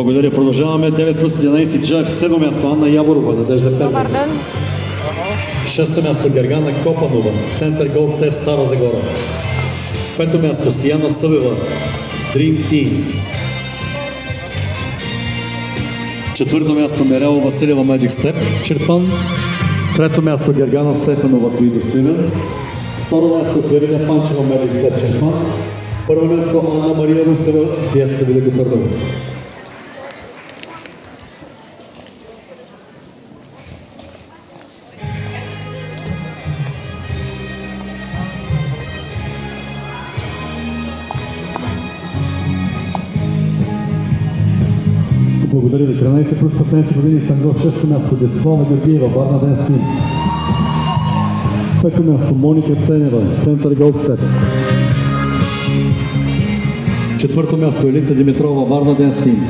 Благодаря. Продължаваме. 9 плюс 11 Джеф. 7 място Анна Яворова, Надежда Петрова. Добър ден. 6 място Гергана Копанова, Център Голд Степ, Стара Загора. 5 място Сияна Събева, Dream Team. 4 място Мерела Василева, Magic Step, Чирпан. 3 място Гергана Стефанова, Туида Сливен. 2 място Катерина Панчева, Magic Step, Чирпан. 1 място Анна Мария Русева, Фиеста Велико Търново. Благодаря ви. 13 плюс 15 години танго, 6 място Десислава Георгиева, Варна Денс Тим. 5 място Моника Тенева, Център Голд Степ. 4 място Елица Димитрова, Варна Денс Тим.